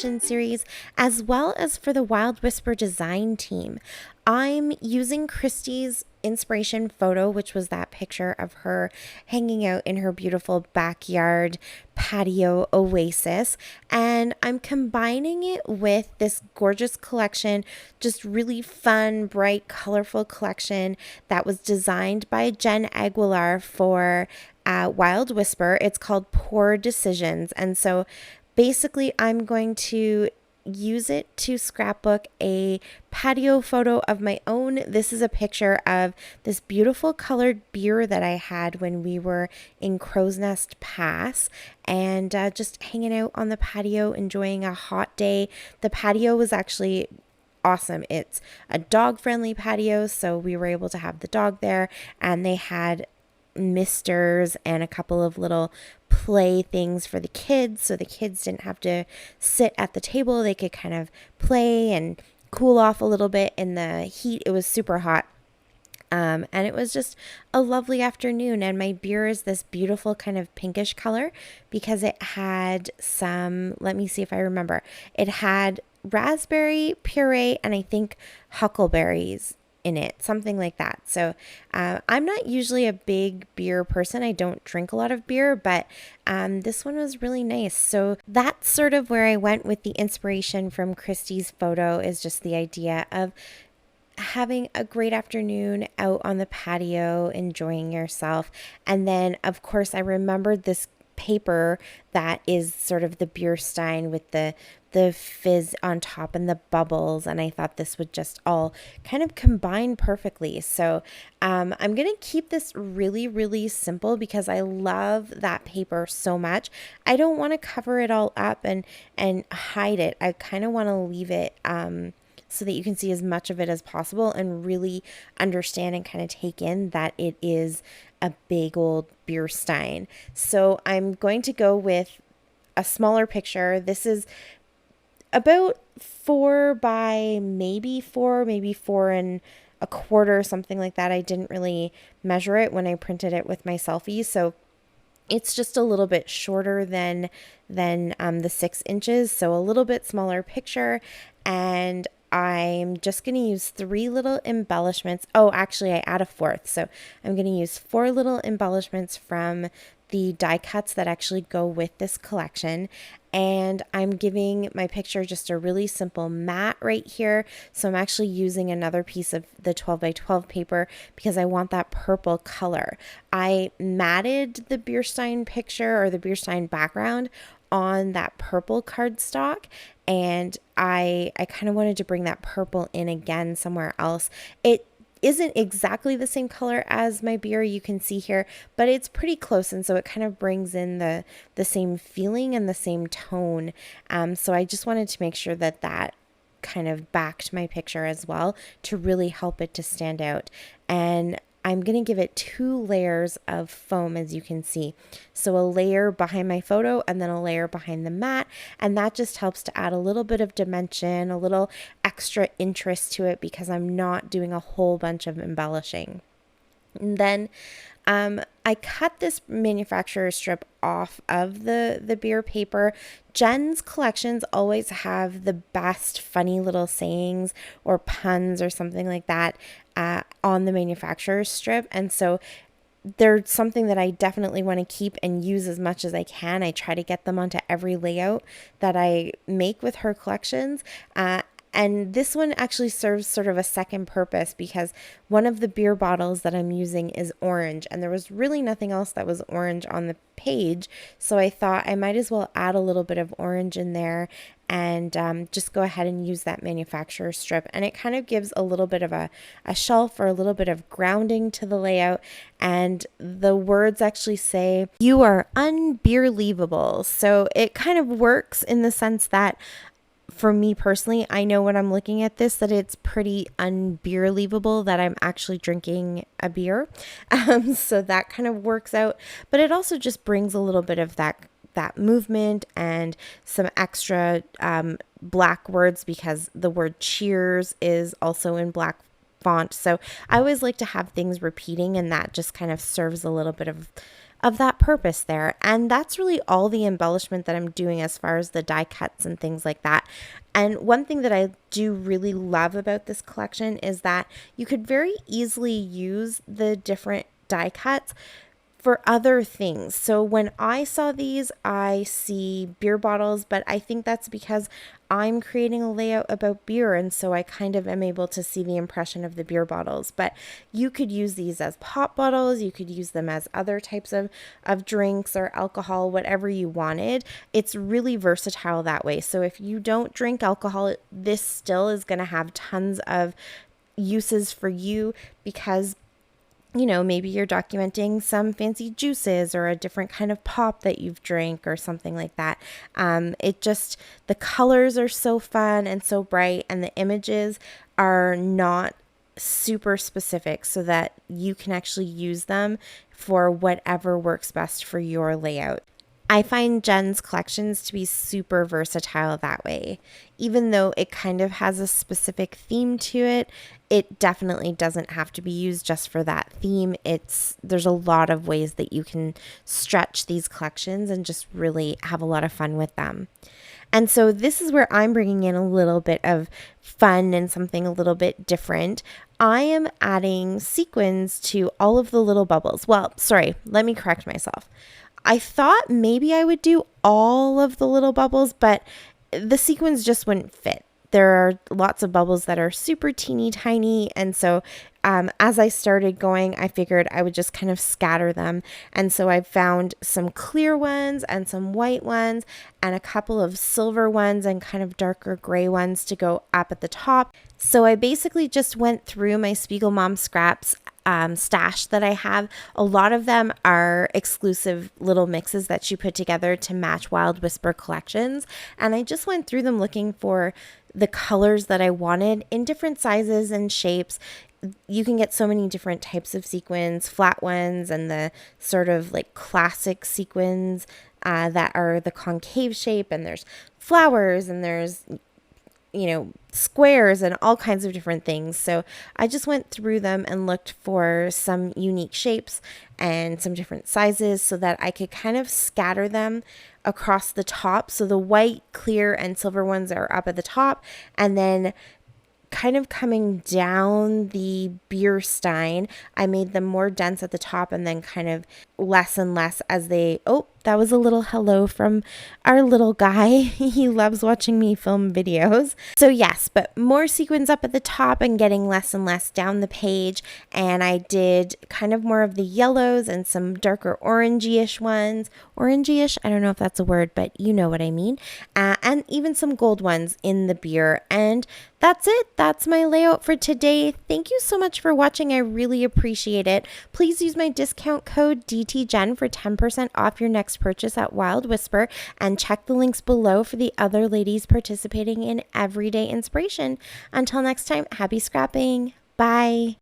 inspiration series, as well as for the Wild Whisper design team. I'm using Christy's inspiration photo, which was that picture of her hanging out in her beautiful backyard patio oasis, and I'm combining it with this gorgeous collection, just really fun, bright, colorful collection that was designed by Jen Aguilar for Wild Whisper. It's called Poor Decisions, and so basically I'm going to use it to scrapbook a patio photo of my own. This is a picture of this beautiful colored beer that I had when we were in Crow's Nest Pass, and just hanging out on the patio, enjoying a hot day. The patio was actually awesome. It's a dog friendly patio, so we were able to have the dog there, and they had misters and a couple of little play things for the kids, so the kids didn't have to sit at the table. They could kind of play and cool off a little bit in the heat. It was super hot. And it was just a lovely afternoon. And my beer is this beautiful kind of pinkish color because it had some, let me see if I remember, it had raspberry puree and I think huckleberries in it, something like that. So I'm not usually a big beer person. I don't drink a lot of beer, but this one was really nice. So that's sort of where I went with the inspiration from Christy's photo, is just the idea of having a great afternoon out on the patio, enjoying yourself. And then, of course, I remembered this paper that is sort of the beer stein with the fizz on top and the bubbles, and I thought this would just all kind of combine perfectly. So I'm gonna keep this really simple because I love that paper so much. I don't want to cover it all up and hide it. I kind of want to leave it so that you can see as much of it as possible and really understand and kind of take in that it is a big old beer stein. So I'm going to go with a smaller picture. This is about 4 by maybe 4.25, something like that. I didn't really measure it when I printed it with my selfie, so it's just a little bit shorter than the 6 inches, so a little bit smaller picture. And I'm just going to use 3 little embellishments. Oh, actually, I add a 4th. So I'm going to use 4 little embellishments from the die cuts that actually go with this collection. And I'm giving my picture just a really simple matte right here. So I'm actually using another piece of the 12 by 12 paper because I want that purple color. I matted the beer stein picture, or the beer stein background, on that purple cardstock, and I kind of wanted to bring that purple in again somewhere else. It isn't exactly the same color as my beer, you can see here, but it's pretty close, and so it kind of brings in the same feeling and the same tone. So I just wanted to make sure that kind of backed my picture as well to really help it to stand out. And I'm going to give it 2 layers of foam, as you can see. So a layer behind my photo and then a layer behind the mat. And that just helps to add a little bit of dimension, a little extra interest to it, because I'm not doing a whole bunch of embellishing. And then I cut this manufacturer strip off of the beer paper. Jen's collections always have the best funny little sayings or puns or something like that on the manufacturer strip. And so they're something that I definitely want to keep and use as much as I can. I try to get them onto every layout that I make with her collections. And this one actually serves sort of a second purpose because one of the beer bottles that I'm using is orange, and there was really nothing else that was orange on the page. So I thought I might as well add a little bit of orange in there and just go ahead and use that manufacturer strip. And it kind of gives a little bit of a shelf or a little bit of grounding to the layout. And the words actually say, "You are unbeerleavable." So it kind of works in the sense that, for me personally, I know when I'm looking at this that it's pretty unbeerleavable that I'm actually drinking a beer. So that kind of works out. But it also just brings a little bit of that movement and some extra black words, because the word cheers is also in black font. So I always like to have things repeating, and that just kind of serves a little bit of of that purpose there. And that's really all the embellishment that I'm doing as far as the die cuts and things like that. And one thing that I do really love about this collection is that you could very easily use the different die cuts for other things. So when I saw these, I see beer bottles, but I think that's because I'm creating a layout about beer, and so I kind of am able to see the impression of the beer bottles. But you could use these as pop bottles, you could use them as other types of drinks or alcohol, whatever you wanted. It's really versatile that way. So if you don't drink alcohol, this still is going to have tons of uses for you, because maybe you're documenting some fancy juices or a different kind of pop that you've drank or something like that. The colors are so fun and so bright, and the images are not super specific, so that you can actually use them for whatever works best for your layout. I find Jen's collections to be super versatile that way. Even though it kind of has a specific theme to it, it definitely doesn't have to be used just for that theme. There's a lot of ways that you can stretch these collections and just really have a lot of fun with them. And so this is where I'm bringing in a little bit of fun and something a little bit different. I am adding sequins to all of the little bubbles. Well, sorry, let me correct myself. I thought maybe I would do all of the little bubbles, but the sequins just wouldn't fit. There are lots of bubbles that are super teeny tiny, and so as I started going, I figured I would just kind of scatter them. And so I found some clear ones and some white ones and a couple of silver ones and kind of darker gray ones to go up at the top. So I basically just went through my Spiegel Mom Scraps stash that I have. A lot of them are exclusive little mixes that she put together to match Wild Whisper collections. And I just went through them looking for the colors that I wanted in different sizes and shapes. You can get so many different types of sequins, flat ones and the sort of like classic sequins that are the concave shape, and there's flowers and there's squares and all kinds of different things. So I just went through them and looked for some unique shapes and some different sizes so that I could kind of scatter them across the top. So the white, clear, and silver ones are up at the top, and then kind of coming down the beer stein, I made them more dense at the top and then kind of less and less as they, that was a little hello from our little guy. He loves watching me film videos. So yes, but more sequins up at the top and getting less and less down the page. And I did kind of more of the yellows and some darker orangey-ish ones. Orangey-ish, I don't know if that's a word, but you know what I mean. And even some gold ones in the beer. And that's it. That's my layout for today. Thank you so much for watching. I really appreciate it. Please use my discount code DTGen for 10% off your next purchase at Wild Whisper, and check the links below for the other ladies participating in Everyday Inspiration. Until next time, happy scrapping. Bye.